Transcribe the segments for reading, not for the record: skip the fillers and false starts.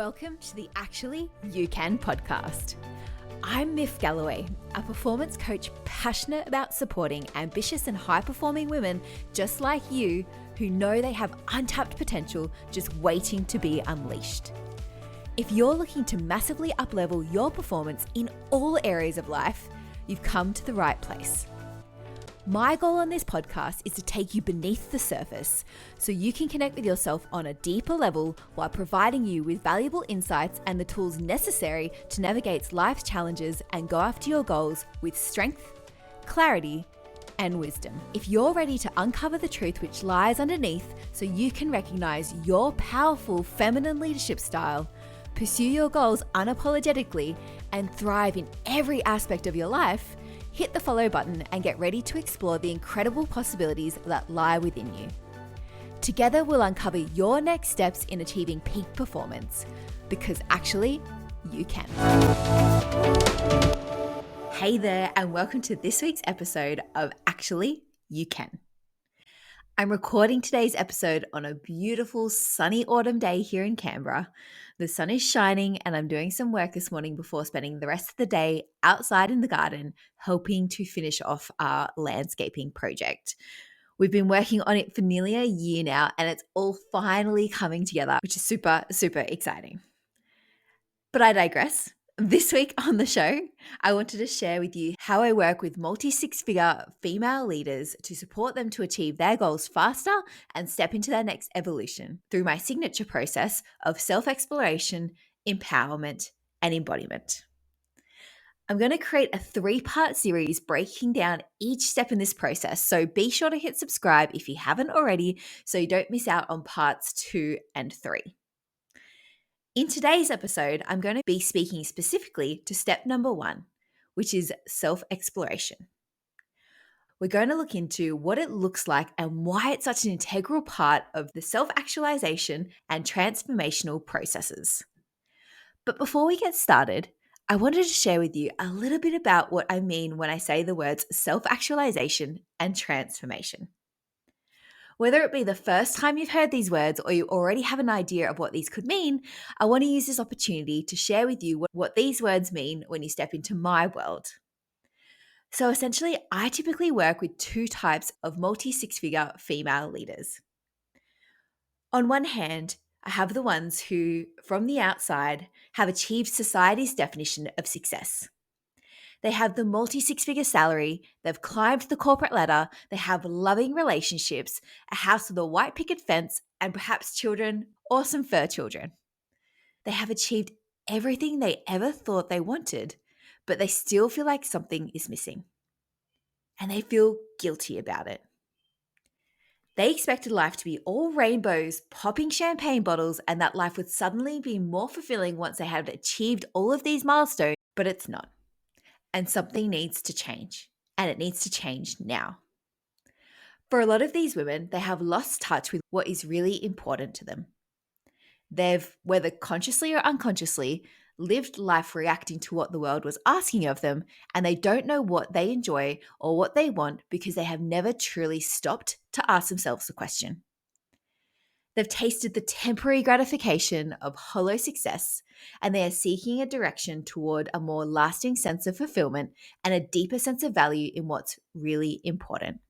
Welcome to the Actually You Can podcast. I'm Myf Galloway, a performance coach passionate about supporting ambitious and high-performing women just like you who know they have untapped potential just waiting to be unleashed. If you're looking to massively uplevel your performance in all areas of life, you've come to the right place. My goal on this podcast is to take you beneath the surface so you can connect with yourself on a deeper level while providing you with valuable insights and the tools necessary to navigate life's challenges and go after your goals with strength, clarity, and wisdom. If you're ready to uncover the truth which lies underneath so you can recognize your powerful feminine leadership style, pursue your goals unapologetically, and thrive in every aspect of your life, hit the follow button and get ready to explore the incredible possibilities that lie within you. Together, we'll uncover your next steps in achieving peak performance, because actually, you can. Hey there, and welcome to this week's episode of Actually You Can. I'm recording today's episode on a beautiful sunny autumn day here in Canberra. The sun is shining and I'm doing some work this morning before spending the rest of the day outside in the garden helping to finish off our landscaping project. We've been working on it for nearly a year now and it's all finally coming together, which is super, super exciting. But I digress. This week on the show, I wanted to share with you how I work with multi-six-figure female leaders to support them to achieve their goals faster and step into their next evolution through my signature process of self-exploration, empowerment, and embodiment. I'm going to create a 3-part series breaking down each step in this process, so be sure to hit subscribe if you haven't already so you don't miss out on parts 2 and 3. In today's episode, I'm going to be speaking specifically to step number 1, which is self-exploration. We're going to look into what it looks like and why it's such an integral part of the self-actualization and transformational processes. But before we get started, I wanted to share with you a little bit about what I mean when I say the words self-actualization and transformation. Whether it be the first time you've heard these words or you already have an idea of what these could mean, I want to use this opportunity to share with you what these words mean when you step into my world. So essentially, I typically work with 2 types of multi-six-figure female leaders. On one hand, I have the ones who, from the outside, have achieved society's definition of success. They have the multi-six-figure salary, they've climbed the corporate ladder, they have loving relationships, a house with a white picket fence, and perhaps children or some fur children. They have achieved everything they ever thought they wanted, but they still feel like something is missing. And they feel guilty about it. They expected life to be all rainbows, popping champagne bottles, and that life would suddenly be more fulfilling once they had achieved all of these milestones, but it's not. And something needs to change, and it needs to change now. For a lot of these women, they have lost touch with what is really important to them. They've, whether consciously or unconsciously, lived life reacting to what the world was asking of them, and they don't know what they enjoy or what they want because they have never truly stopped to ask themselves the question. They've tasted the temporary gratification of hollow success, and they are seeking a direction toward a more lasting sense of fulfillment and a deeper sense of value in what's really important.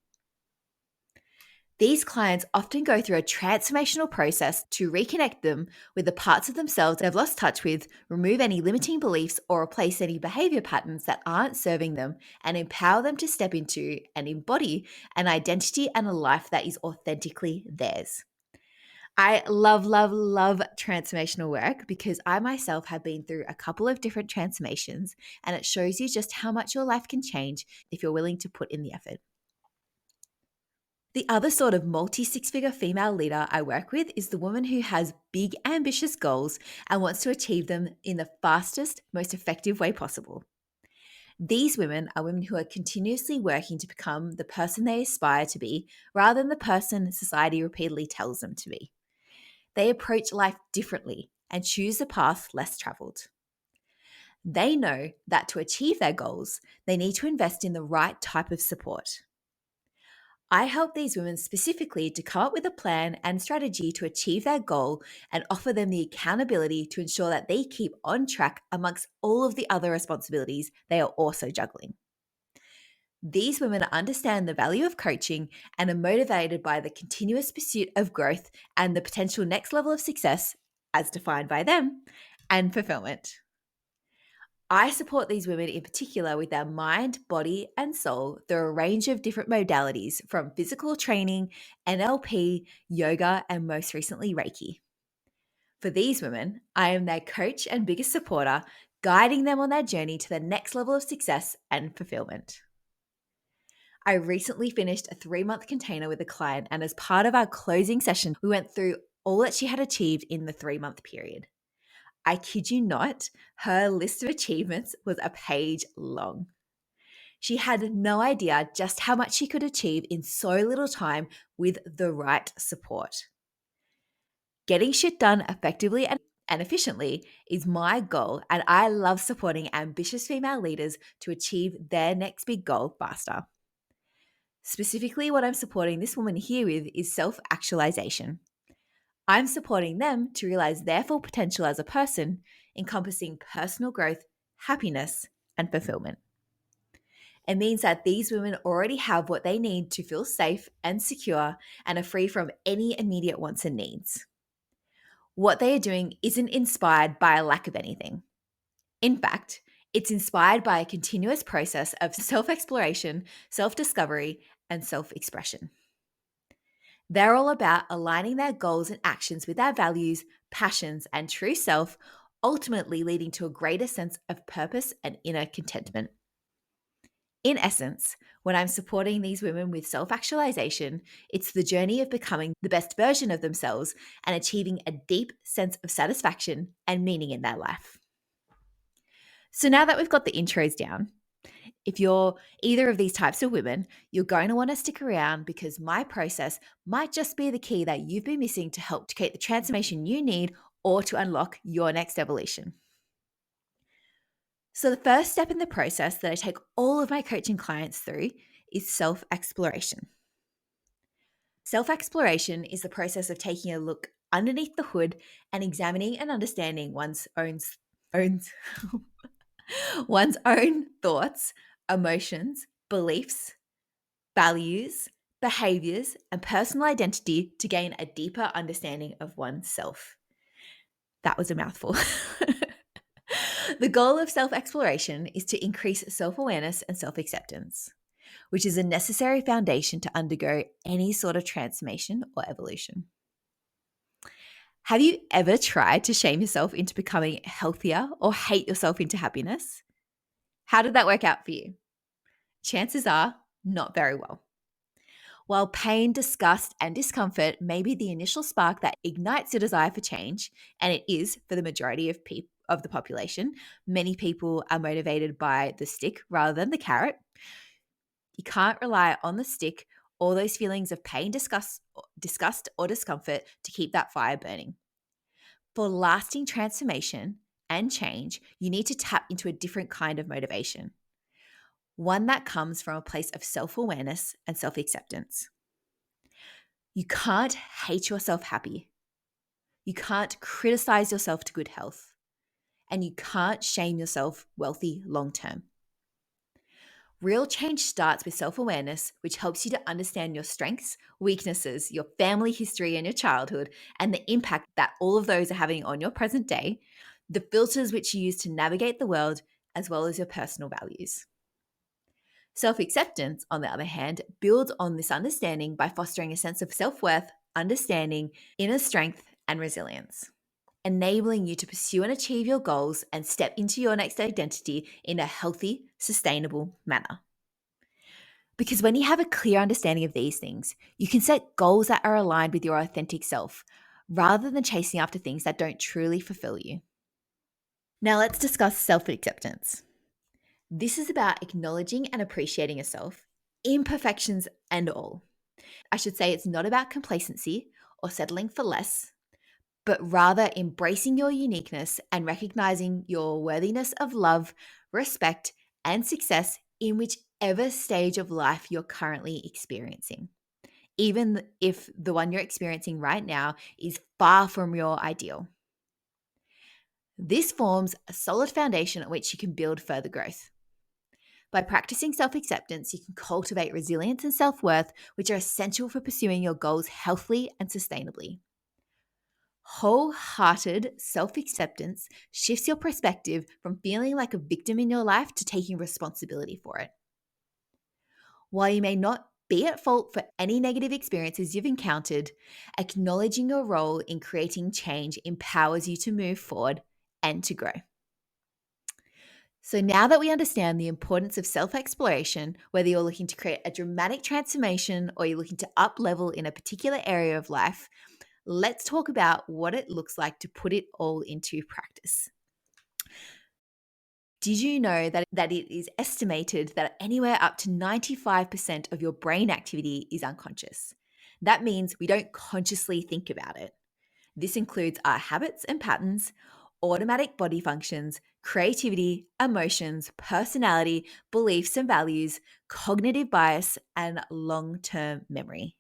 These clients often go through a transformational process to reconnect them with the parts of themselves they've lost touch with, remove any limiting beliefs, or replace any behavior patterns that aren't serving them, and empower them to step into and embody an identity and a life that is authentically theirs. I love, love, love transformational work because I myself have been through a couple of different transformations, and it shows you just how much your life can change if you're willing to put in the effort. The other sort of multi-six-figure female leader I work with is the woman who has big, ambitious goals and wants to achieve them in the fastest, most effective way possible. These women are women who are continuously working to become the person they aspire to be rather than the person society repeatedly tells them to be. They approach life differently and choose the path less traveled. They know that to achieve their goals, they need to invest in the right type of support. I help these women specifically to come up with a plan and strategy to achieve their goal and offer them the accountability to ensure that they keep on track amongst all of the other responsibilities they are also juggling. These women understand the value of coaching and are motivated by the continuous pursuit of growth and the potential next level of success, as defined by them, and fulfillment. I support these women in particular with their mind, body, and soul through a range of different modalities from physical training, NLP, yoga, and most recently, Reiki. For these women, I am their coach and biggest supporter, guiding them on their journey to the next level of success and fulfillment. I recently finished a 3-month container with a client, and as part of our closing session, we went through all that she had achieved in the 3-month period. I kid you not, her list of achievements was a page long. She had no idea just how much she could achieve in so little time with the right support. Getting shit done effectively and efficiently is my goal, and I love supporting ambitious female leaders to achieve their next big goal faster. Specifically, what I'm supporting this woman here with is self-actualization. I'm supporting them to realize their full potential as a person, encompassing personal growth, happiness, and fulfillment. It means that these women already have what they need to feel safe and secure and are free from any immediate wants and needs. What they are doing isn't inspired by a lack of anything. In fact, it's inspired by a continuous process of self exploration, self discovery, and self expression. They're all about aligning their goals and actions with their values, passions, and true self, ultimately leading to a greater sense of purpose and inner contentment. In essence, when I'm supporting these women with self actualization, it's the journey of becoming the best version of themselves and achieving a deep sense of satisfaction and meaning in their life. So now that we've got the intros down, if you're either of these types of women, you're going to want to stick around because my process might just be the key that you've been missing to help to create the transformation you need or to unlock your next evolution. So, the first step in the process that I take all of my coaching clients through is self exploration. Self exploration is the process of taking a look underneath the hood and examining and understanding own one's own thoughts, emotions, beliefs, values, behaviors, and personal identity to gain a deeper understanding of oneself. That was a mouthful. The goal of self exploration is to increase self awareness and self acceptance, which is a necessary foundation to undergo any sort of transformation or evolution. Have you ever tried to shame yourself into becoming healthier or hate yourself into happiness? How did that work out for you? Chances are not very well. While pain, disgust, and discomfort may be the initial spark that ignites your desire for change, and it is for the majority of the population, many people are motivated by the stick rather than the carrot. You can't rely on the stick or those feelings of pain, disgust, or discomfort to keep that fire burning. For lasting transformation and change, you need to tap into a different kind of motivation, one that comes from a place of self-awareness and self-acceptance. You can't hate yourself happy. You can't criticize yourself to good health. And you can't shame yourself wealthy long term. Real change starts with self-awareness, which helps you to understand your strengths, weaknesses, your family history and your childhood, and the impact that all of those are having on your present day, the filters which you use to navigate the world, as well as your personal values. Self-acceptance, on the other hand, builds on this understanding by fostering a sense of self-worth, understanding, inner strength, and resilience, enabling you to pursue and achieve your goals and step into your next identity in a healthy, sustainable manner. Because when you have a clear understanding of these things, you can set goals that are aligned with your authentic self, rather than chasing after things that don't truly fulfill you. Now let's discuss self-acceptance. This is about acknowledging and appreciating yourself, imperfections and all. I should say it's not about complacency or settling for less, but rather embracing your uniqueness and recognizing your worthiness of love, respect, and success in whichever stage of life you're currently experiencing. even if the one you're experiencing right now is far from your ideal. This forms a solid foundation on which you can build further growth. By practicing self acceptance, you can cultivate resilience and self worth, which are essential for pursuing your goals healthily and sustainably. Wholehearted self acceptance shifts your perspective from feeling like a victim in your life to taking responsibility for it. While you may not be at fault for any negative experiences you've encountered, acknowledging your role in creating change empowers you to move forward and to grow. So now that we understand the importance of self-exploration, whether you're looking to create a dramatic transformation or you're looking to up level in a particular area of life, let's talk about what it looks like to put it all into practice. Did you know that it is estimated that anywhere up to 95% of your brain activity is unconscious? That means we don't consciously think about it. This includes our habits and patterns, automatic body functions, creativity, emotions, personality, beliefs and values, cognitive bias, and long-term memory.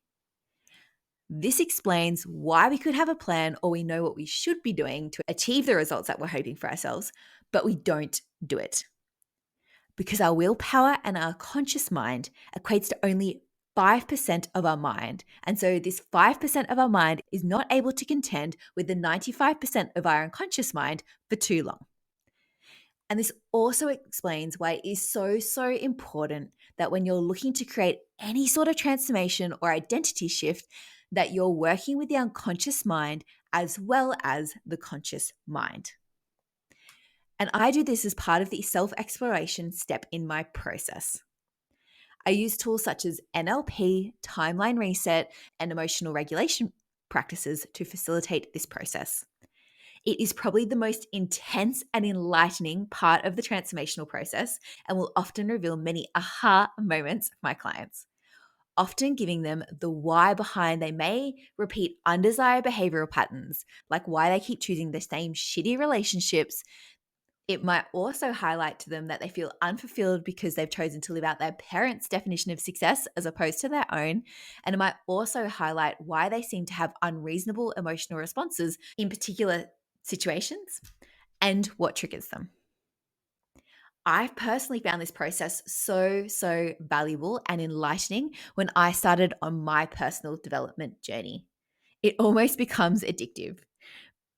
This explains why we could have a plan or we know what we should be doing to achieve the results that we're hoping for ourselves, but we don't do it. Because our willpower and our conscious mind equates to only 5% of our mind. And so this 5% of our mind is not able to contend with the 95% of our unconscious mind for too long. And this also explains why it is so important that when you're looking to create any sort of transformation or identity shift, that you're working with the unconscious mind as well as the conscious mind. And I do this as part of the self-exploration step in my process. I use tools such as NLP, timeline reset, and emotional regulation practices to facilitate this process. It is probably the most intense and enlightening part of the transformational process and will often reveal many aha moments for my clients, often giving them the why behind they may repeat undesired behavioral patterns, like why they keep choosing the same shitty relationships. It might also highlight to them that they feel unfulfilled because they've chosen to live out their parents' definition of success as opposed to their own. And it might also highlight why they seem to have unreasonable emotional responses in particular situations and what triggers them. I've personally found this process so valuable and enlightening when I started on my personal development journey. It almost becomes addictive,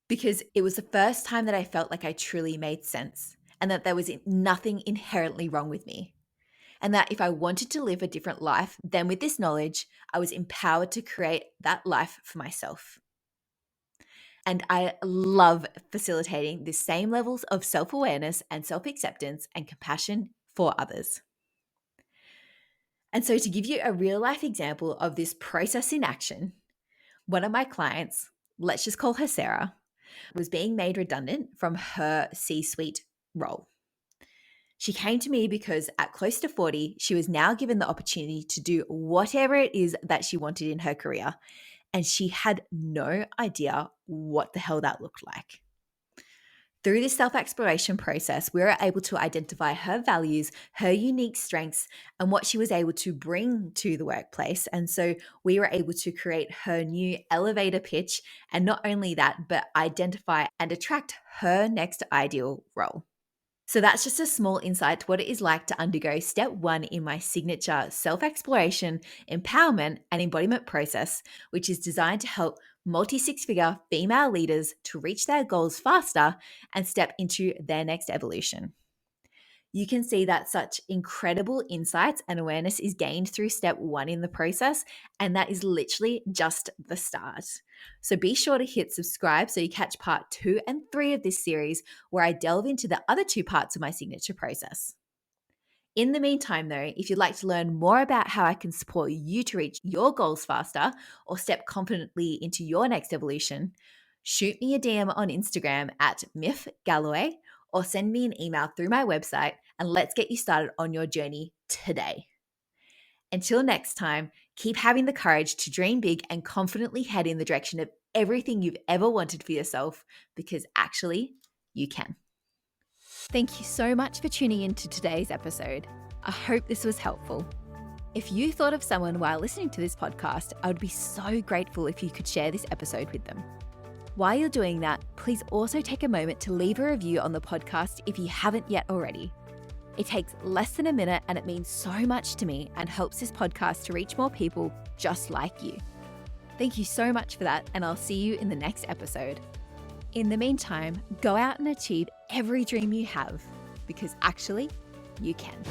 because it was the first time that I felt like I truly made sense and that there was nothing inherently wrong with me. And that if I wanted to live a different life, then with this knowledge, I was empowered to create that life for myself. And I love facilitating the same levels of self-awareness and self-acceptance and compassion for others. And so to give you a real life example of this process in action, one of my clients, let's just call her Sarah, was being made redundant from her C-suite role. She came to me because at close to 40, she was now given the opportunity to do whatever it is that she wanted in her career. And she had no idea what the hell that looked like. Through this self-exploration process, we were able to identify her values, her unique strengths, and what she was able to bring to the workplace. And so we were able to create her new elevator pitch, and not only that, but identify and attract her next ideal role. So that's just a small insight to what it is like to undergo step 1 in my signature self-exploration, empowerment, and embodiment process, which is designed to help multi-six-figure female leaders to reach their goals faster and step into their next evolution. You can see that such incredible insights and awareness is gained through step 1 in the process, and that is literally just the start. So be sure to hit subscribe so you catch part 2 and 3 of this series, where I delve into the other 2 parts of my signature process. In the meantime, though, if you'd like to learn more about how I can support you to reach your goals faster or step confidently into your next evolution, shoot me a DM on Instagram at Myf Galloway, or send me an email through my website, and let's get you started on your journey today. Until next time, keep having the courage to dream big and confidently head in the direction of everything you've ever wanted for yourself, because actually, you can. Thank you so much for tuning in to today's episode. I hope this was helpful. If you thought of someone while listening to this podcast, I would be so grateful if you could share this episode with them. While you're doing that, please also take a moment to leave a review on the podcast if you haven't yet already. It takes less than a minute and it means so much to me and helps this podcast to reach more people just like you. Thank you so much for that, and I'll see you in the next episode. In the meantime, go out and achieve every dream you have, because actually, you can.